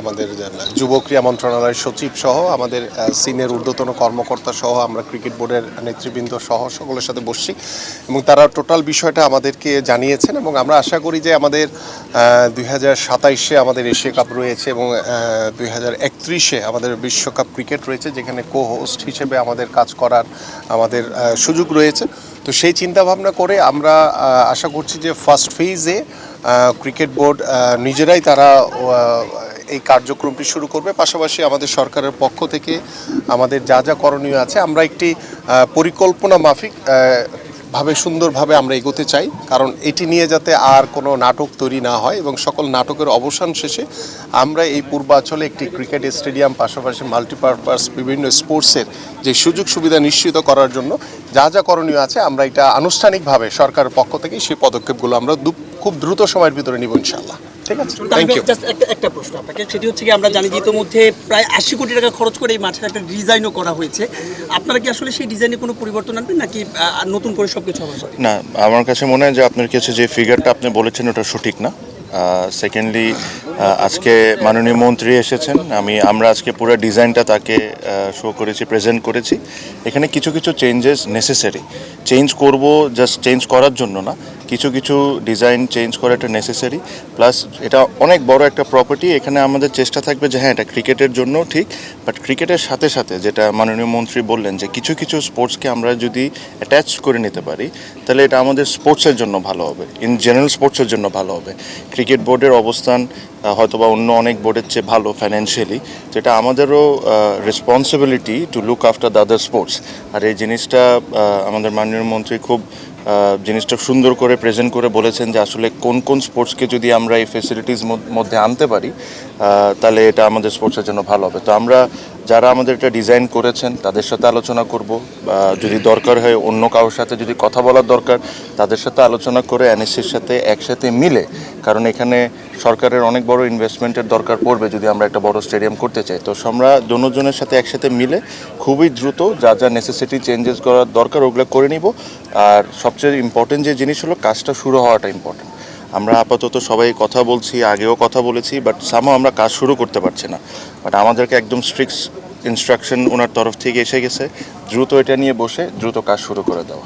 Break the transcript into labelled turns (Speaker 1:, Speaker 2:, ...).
Speaker 1: আমাদের যুব ক্রীড়া মন্ত্রণালয়ের সচিব সহ আমাদের সিনিয়র ঊর্ধ্বতন কর্মকর্তা সহ আমরা ক্রিকেট বোর্ডের নেতৃবৃন্দ সহ সকলের সাথে বসছি এবং তারা টোটাল বিষয়টা আমাদেরকে জানিয়েছেন এবং আমরা আশা করি যে আমাদের 2027-এ আমাদের এশিয়া কাপ রয়েছে এবং 2031-এ আমাদের বিশ্বকাপ ক্রিকেট রয়েছে, যেখানে কো হোস্ট হিসেবে আমাদের কাজ করার আমাদের সুযোগ রয়েছে। তো সেই চিন্তাভাবনা করে আমরা আশা করছি যে ফার্স্ট ফেজে ক্রিকেট বোর্ড নিজেরাই তারা এই কার্যক্রমটি শুরু করবে। পাশাপাশি আমাদের সরকারের পক্ষ থেকে আমাদের যা যা করণীয় আছে আমরা একটি পরিকল্পনা মাফিক ভাবে সুন্দরভাবে আমরা এগোতে চাই, কারণ এটি নিয়ে যাতে আর কোনো নাটক তৈরি না হয় এবং সকল নাটকের অবসান শেষে আমরা এই পূর্বাঞ্চলে একটি ক্রিকেট স্টেডিয়াম পাশাপাশি মাল্টিপারপাস বিভিন্ন স্পোর্টসের যে সুযোগ সুবিধা নিশ্চিত করার জন্য যা যা করণীয় আছে আমরা এটা আনুষ্ঠানিকভাবে সরকারের পক্ষ থেকে সেই পদক্ষেপগুলো আমরা খুব দ্রুত সময়ের ভিতরে নিব ইনশাআল্লাহ। ঠিক আছে, থ্যাংক ইউ।
Speaker 2: জাস্ট একটা প্রশ্ন আপনাকে, সেটি হচ্ছে কি আমরা জানি যে ইতিমধ্যে প্রায় 80 কোটি টাকা খরচ করে এই মাঠের একটা ডিজাইনও করা হয়েছে। আপনারা কি আসলে সেই ডিজাইনে কোনো পরিবর্তন আনবেন নাকি নতুন করে সব কিছু হবে?
Speaker 3: না, আমার কাছে মনে হয় যে আপনার কাছে যে ফিগারটা আপনি বলেছেন ওটা সঠিক না। সেকেন্ডলি আজকে মাননীয় মন্ত্রী এসেছেন, আমরা আজকে পুরো ডিজাইনটা তাকে শো করেছি, প্রেজেন্ট করেছি। এখানে কিছু কিছু চেঞ্জেস নেসেসারি, চেঞ্জ করব জাস্ট চেঞ্জ করার জন্য না, কিছু কিছু ডিজাইন চেঞ্জ করাটা নেসেসারি। প্লাস এটা অনেক বড় একটা প্রপার্টি, এখানে আমাদের চেষ্টা থাকবে যে হ্যাঁ এটা ক্রিকেটের জন্য ঠিক, বাট ক্রিকেটের সাথে সাথে যেটা মাননীয় মন্ত্রী বললেন যে কিছু কিছু স্পোর্টসকে আমরা যদি অ্যাটাচ করে নিতে পারি তাহলে এটা আমাদের স্পোর্টসের জন্য ভালো হবে, ইন জেনারেল স্পোর্টসের জন্য ভালো হবে। ক্রিকেট বোর্ডের অবস্থান হয়তোবা অন্য অনেক বোর্ডের চেয়ে ভালো ফাইন্যান্সিয়ালি, যেটা আমাদেরও responsibility to look after the other sports. আর এই জিনিসটা আমাদের মাননীয় মন্ত্রী খুব জিনিসটা সুন্দর করে প্রেজেন্ট করে বলেছেন যে আসলে কোন কোন স্পোর্টসকে যদি আমরা এই ফেসিলিটিস মধ্যে আনতে পারি তাহলে এটা আমাদের স্পোর্টসের জন্য ভালো হবে। তো আমরা যারা আমাদের এটা ডিজাইন করেছেন তাদের সাথে আলোচনা করব, যদি দরকার হয় অন্য কারোর সাথে যদি কথা বলার দরকার তাদের সাথে আলোচনা করে এনএসসির সাথে একসাথে মিলে, কারণ এখানে সরকারের অনেক বড় ইনভেস্টমেন্টের দরকার পড়বে যদি আমরা একটা বড় স্টেডিয়াম করতে চাই। তো আমরা দুজনের সাথে একসাথে মিলে খুবই দ্রুত যা যা নেসেসিটি চেঞ্জেস করার দরকার ওগুলো করে নিব। আর সবচেয়ে ইম্পর্টেন্ট যে জিনিস হলো কাজটা শুরু হওয়াটা ইম্পর্টেন্ট। আমরা আপাতত সবাই কথা বলছি, আগেও কথা বলেছি, বাট সামহাও আমরা কাজ শুরু করতে পারছি না। বাট আমাদেরকে একদম স্ট্রিক্ট ইনস্ট্রাকশন ওনার তরফ থেকে এসে গেছে দ্রুত এটা নিয়ে বসে দ্রুত কাজ শুরু করে দেওয়া।